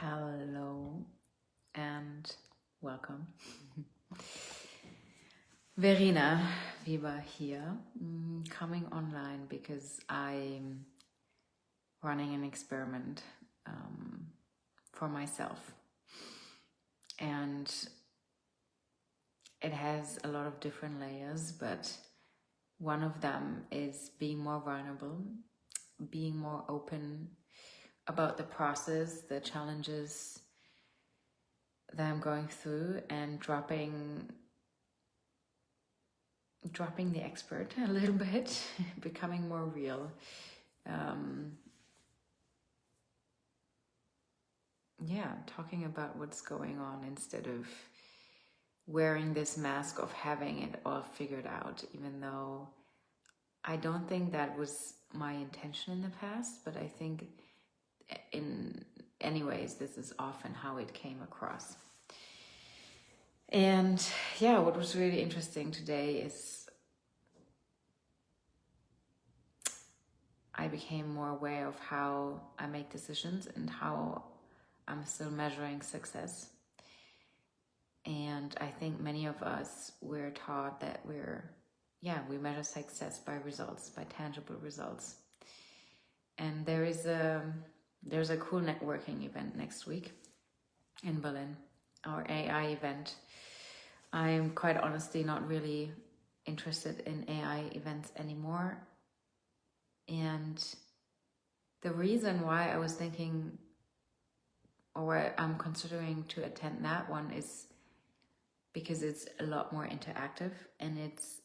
Hello and welcome. Verena Weber here, coming online because I'm running an experiment for myself. And it has a lot of different layers, but one of them is being more vulnerable, being more open about the process, the challenges that I'm going through, and dropping the expert a little bit, becoming more real. Talking about what's going on instead of wearing this mask of having it all figured out, even though I don't think that was my intention in the past, but I think in anyways, this is often how it came across. And what was really interesting today is I became more aware of how I make decisions and how I'm still measuring success. And I think many of us were taught that we measure success by results, by tangible results. And there's a cool networking event next week in Berlin, our AI event. I'm quite honestly not really interested in AI events anymore. And the reason why I was thinking, or I'm considering to attend that one, is because it's a lot more interactive, and it's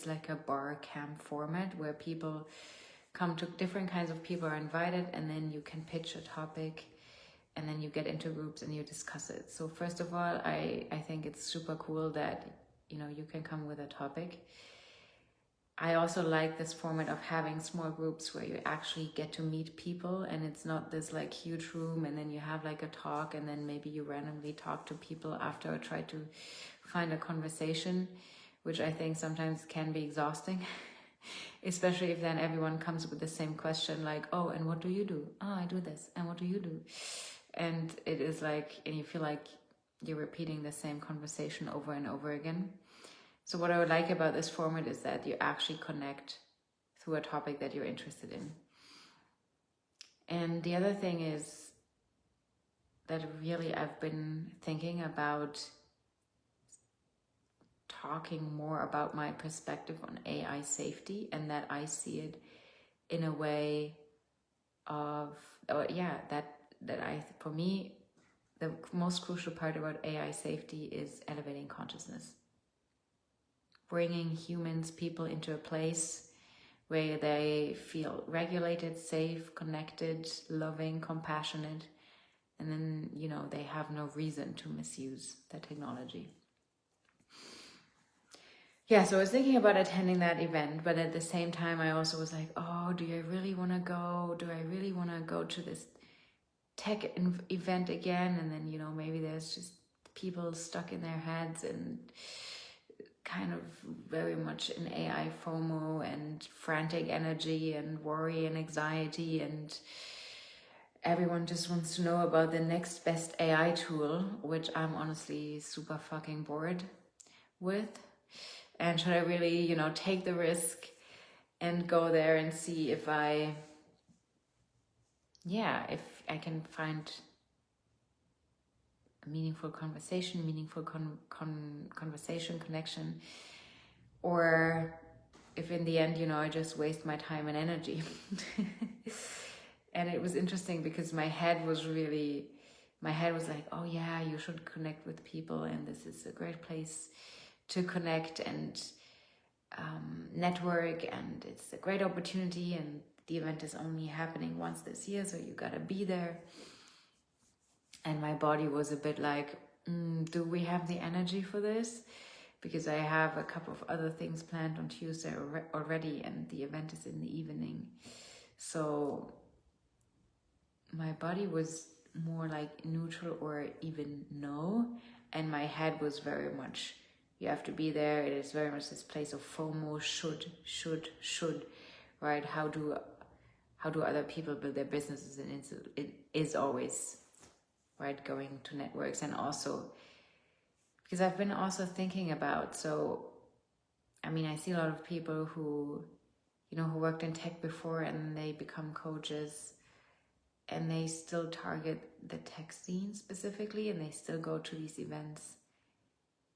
like a bar camp format where people come to, different kinds of people are invited, and then you can pitch a topic, and then you get into groups and you discuss it. So first of all, I think it's super cool that you can come with a topic. I also like this format of having small groups where you actually get to meet people, and it's not this like huge room and then you have like a talk and then maybe you randomly talk to people after or try to find a conversation, which I think sometimes can be exhausting. Especially if then everyone comes with the same question, like, oh, and what do you do? Oh, I do this. And what do you do? And it is like, and you feel like you're repeating the same conversation over and over again. So what I would like about this format is that you actually connect through a topic that you're interested in. And the other thing is that really I've been thinking about talking more about my perspective on AI safety, and that I see it in a way of, for me, the most crucial part about AI safety is elevating consciousness. Bringing humans, people into a place where they feel regulated, safe, connected, loving, compassionate, and then, they have no reason to misuse the technology. So I was thinking about attending that event, but at the same time, I also was like, oh, do I really want to go? Do I really want to go to this tech event again? And then, maybe there's just people stuck in their heads and kind of very much in AI FOMO and frantic energy and worry and anxiety, and everyone just wants to know about the next best AI tool, which I'm honestly super fucking bored with. And should I really, take the risk and go there and see if I can find a meaningful conversation, connection, or if in the end, I just waste my time and energy. And it was interesting because my head was like, oh yeah, you should connect with people, and this is a great place to connect and network, and it's a great opportunity, and the event is only happening once this year, so you gotta be there. And my body was a bit like, do we have the energy for this? Because I have a couple of other things planned on Tuesday already, and the event is in the evening. So my body was more like neutral or even no, and my head was very much, you have to be there. It is very much this place of FOMO, should, right? How do other people build their businesses? And it is always right? Going to networks, and also because I've been also thinking about, so I mean, I see a lot of people who, you know, who worked in tech before and they become coaches and they still target the tech scene specifically and they still go to these events.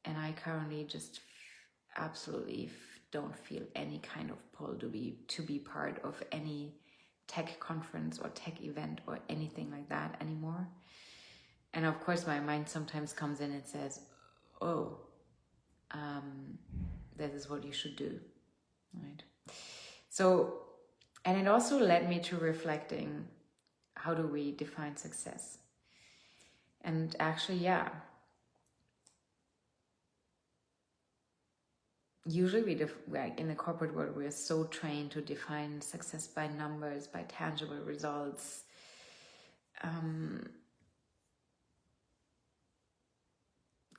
And I currently just absolutely don't feel any kind of pull to be part of any tech conference or tech event or anything like that anymore. And of course my mind sometimes comes in and says, oh, this is what you should do, right? So, and it also led me to reflecting, how do we define success? And actually, yeah, usually like in the corporate world, we're so trained to define success by numbers, by tangible results.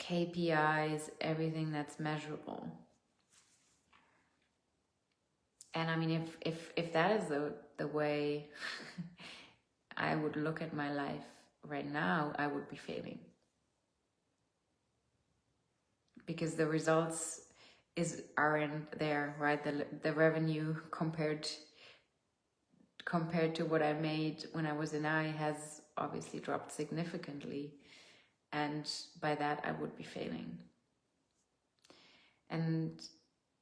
KPIs, everything that's measurable. And I mean, if that is the way I would look at my life right now, I would be failing. Because the results aren't there, right? The revenue compared to what I made when I was in I has obviously dropped significantly. And by that, I would be failing. And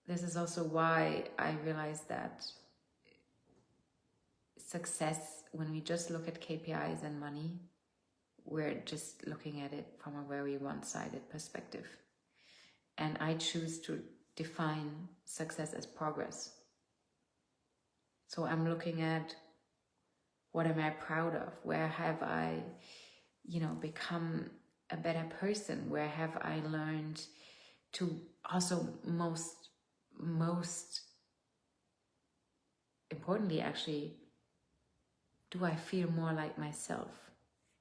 this is also why I realized that success, when we just look at KPIs and money, we're just looking at it from a very one-sided perspective. And I choose to define success as progress. So I'm looking at, what am I proud of? Where have I, become a better person? Where have I learned to also most importantly, actually, do I feel more like myself?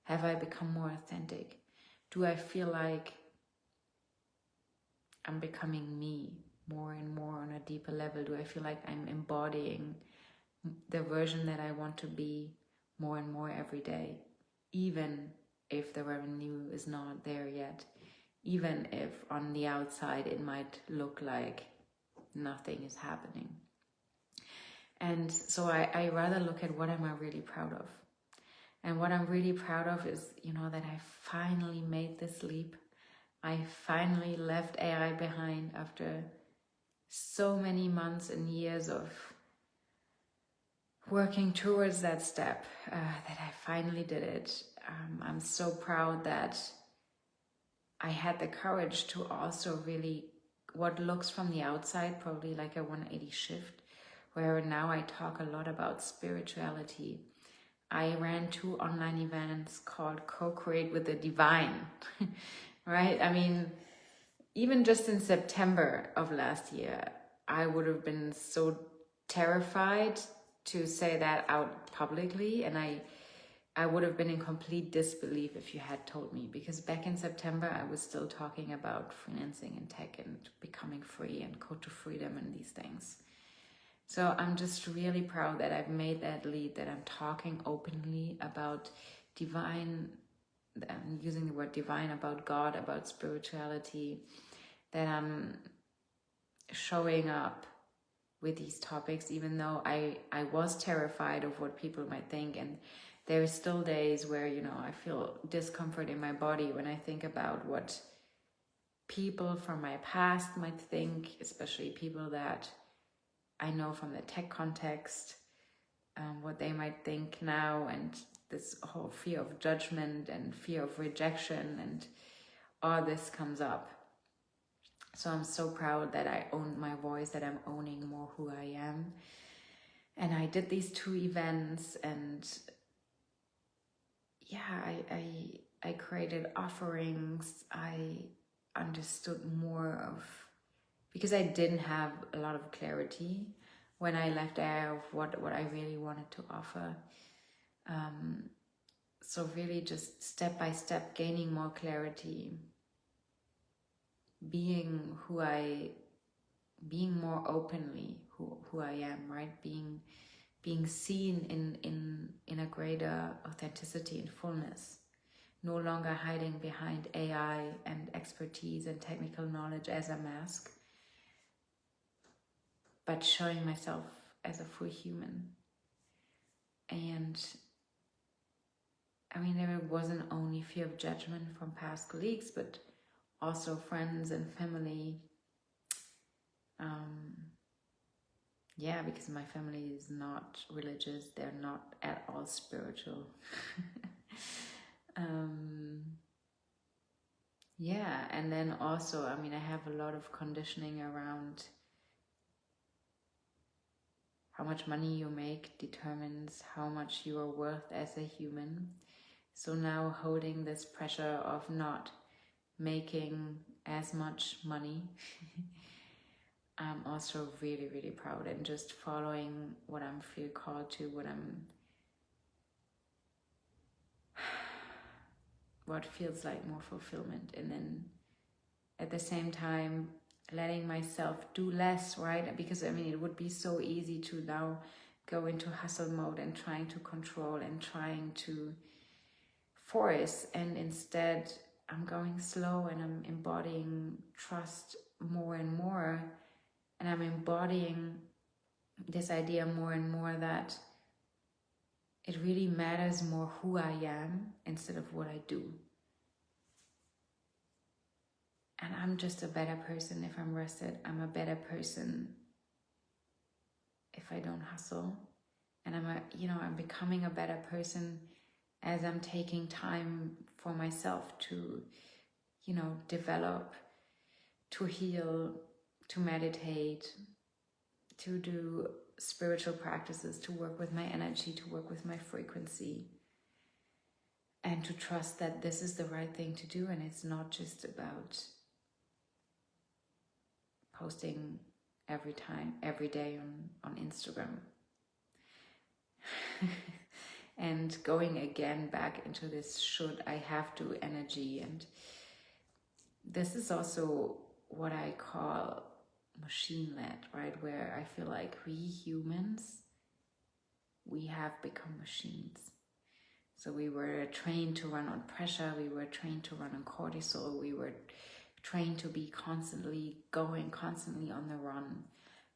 Have I become more authentic? Do I feel like I'm becoming me more and more on a deeper level? Do I feel like I'm embodying the version that I want to be more and more every day, even if the revenue is not there yet, even if on the outside it might look like nothing is happening? And so I rather look at, what am I really proud of? And what I'm really proud of is, that I finally made this leap. I finally left AI behind after so many months and years of working towards that step, that I finally did it. I'm so proud that I had the courage to also really, what looks from the outside probably like a 180 shift, where now I talk a lot about spirituality. I ran 2 online events called Co-Create with the Divine, right? I mean, even just in September of last year, I would have been so terrified to say that out publicly, and I would have been in complete disbelief if you had told me, because back in September I was still talking about freelancing and tech and becoming free and Code to Freedom and these things. So I'm just really proud that I've made that leap, that I'm talking openly about divine, I'm using the word divine, about God, about spirituality, that I'm showing up with these topics, even though I was terrified of what people might think. And there are still days where, I feel discomfort in my body when I think about what people from my past might think, especially people that I know from the tech context, what they might think now, and this whole fear of judgment and fear of rejection, and all this comes up. So I'm so proud that I own my voice, that I'm owning more who I am. And I did these 2 events, and yeah, I created offerings. I understood more of, because I didn't have a lot of clarity when I left there of what I really wanted to offer. So really just step by step gaining more clarity, being more openly who I am, right? Being seen in a greater authenticity and fullness, no longer hiding behind AI and expertise and technical knowledge as a mask, but showing myself as a full human. And I mean, there wasn't only fear of judgment from past colleagues, but also friends and family. Yeah, because my family is not religious, they're not at all spiritual. Yeah, and then also, I mean, I have a lot of conditioning around how much money you make determines how much you are worth as a human. So now holding this pressure of not making as much money, I'm also really, really proud and just following what I'm feel called to, what feels like more fulfillment. And then at the same time, letting myself do less, right? Because I mean, it would be so easy to now go into hustle mode and trying to control and trying to force, and instead I'm going slow and I'm embodying trust more and more, and I'm embodying this idea more and more that it really matters more who I am instead of what I do. And I'm just a better person if I'm rested. I'm a better person if I don't hustle. And I'm becoming a better person as I'm taking time for myself to, develop, to heal, to meditate, to do spiritual practices, to work with my energy, to work with my frequency, and to trust that this is the right thing to do. And it's not just about posting every day on Instagram. And going again back into this should I have to energy. And this is also what I call machine-led, right? Where I feel like we humans, we have become machines. So we were trained to run on pressure, we were trained to run on cortisol, we were trained to be constantly going, constantly on the run,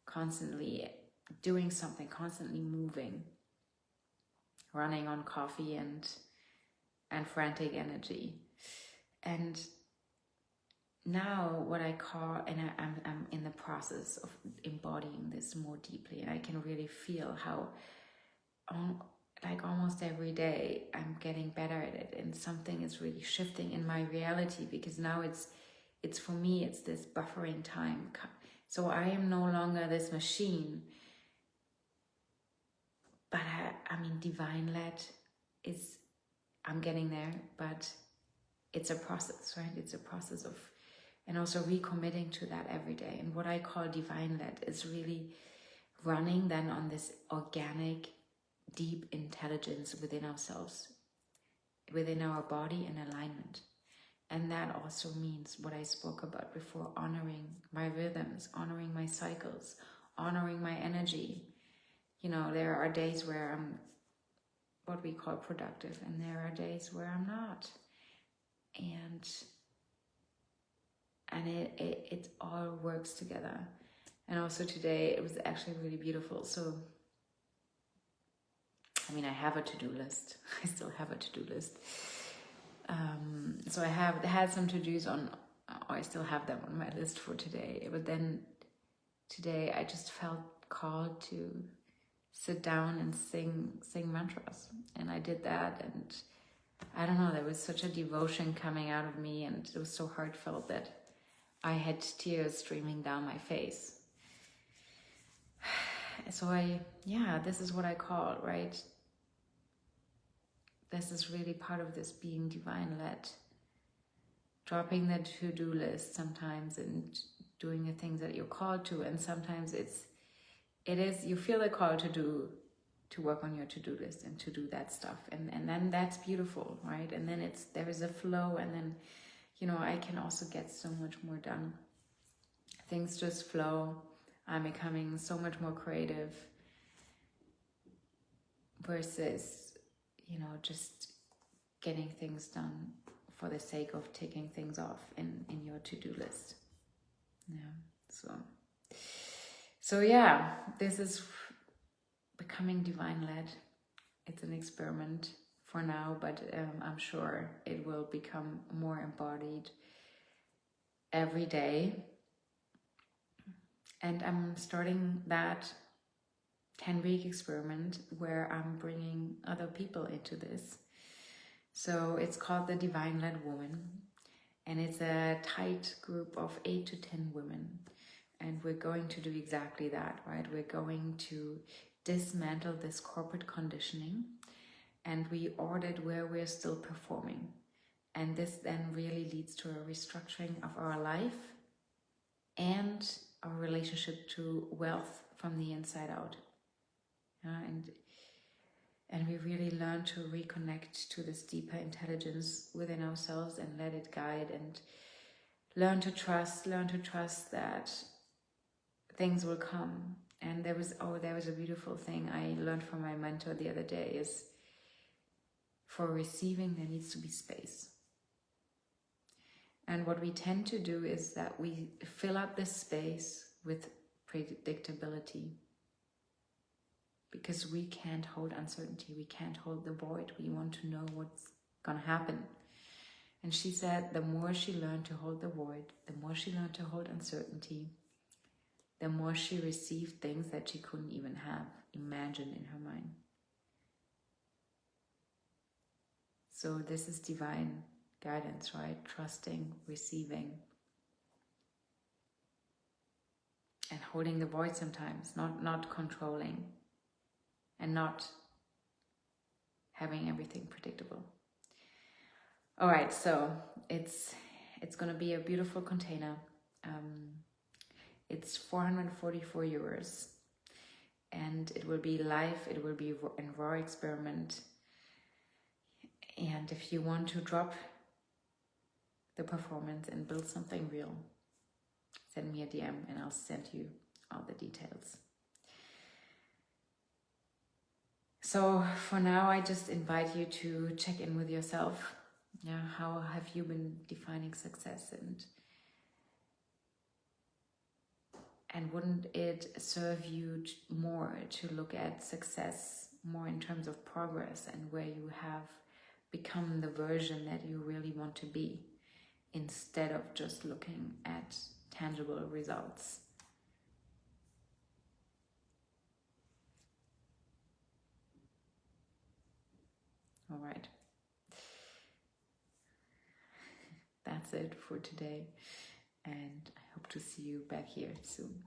constantly doing something, constantly moving, running on coffee and frantic energy. And now what I call, and I'm in the process of embodying this more deeply, and I can really feel how like almost every day I'm getting better at it, and something is really shifting in my reality, because now it's for me, it's this buffering time. So I am no longer this machine, but I mean, divine-led is, I'm getting there, but it's a process, right? It's a process of, and also recommitting to that every day. And what I call divine-led is really running then on this organic, deep intelligence within ourselves, within our body and alignment. And that also means what I spoke about before, honoring my rhythms, honoring my cycles, honoring my energy. There are days where I'm what we call productive, and there are days where I'm not. And it all works together. And also today, it was actually really beautiful. So, I mean, I have a to-do list. I still have a to-do list. So I had some to-dos on, or I still have them on my list for today. But then today I just felt called to sit down and sing mantras. And I did that, and I don't know, there was such a devotion coming out of me, and it was so heartfelt that I had tears streaming down my face. So this is what I call it, right? This is really part of this being divine-led. Dropping the to-do list sometimes and doing the things that you're called to, and sometimes it is you feel the call to work on your to-do list and to do that stuff, and then that's beautiful, right? And then there is a flow, and then I can also get so much more done. Things just flow. I'm becoming so much more creative versus just getting things done for the sake of taking things off in your to-do list. Yeah, so yeah, this is becoming divine-led. It's an experiment for now, but I'm sure it will become more embodied every day. And I'm starting that 10-week experiment where I'm bringing other people into this. So it's called the Divine-Led Woman, and it's a tight group of 8 to 10 women. And we're going to do exactly that, right? We're going to dismantle this corporate conditioning, and we audit where we're still performing. And this then really leads to a restructuring of our life and our relationship to wealth from the inside out. And we really learn to reconnect to this deeper intelligence within ourselves and let it guide, and learn to trust that things will come. And there was a beautiful thing I learned from my mentor the other day, is for receiving there needs to be space. And what we tend to do is that we fill up this space with predictability, because we can't hold uncertainty, we can't hold the void, we want to know what's gonna happen. And she said the more she learned to hold the void, the more she learned to hold uncertainty, the more she received things that she couldn't even have imagined in her mind. So this is divine guidance, right? Trusting, receiving, and holding the void sometimes, not controlling, and not having everything predictable. All right, so it's going to be a beautiful container. It's 444 euros, and it will be live. It will be in raw experiment. And if you want to drop the performance and build something real, send me a DM and I'll send you all the details. So for now, I just invite you to check in with yourself. Yeah, how have you been defining success, and wouldn't it serve you more to look at success more in terms of progress and where you have become the version that you really want to be, instead of just looking at tangible results? All right. That's it for today, and I hope to see you back here soon.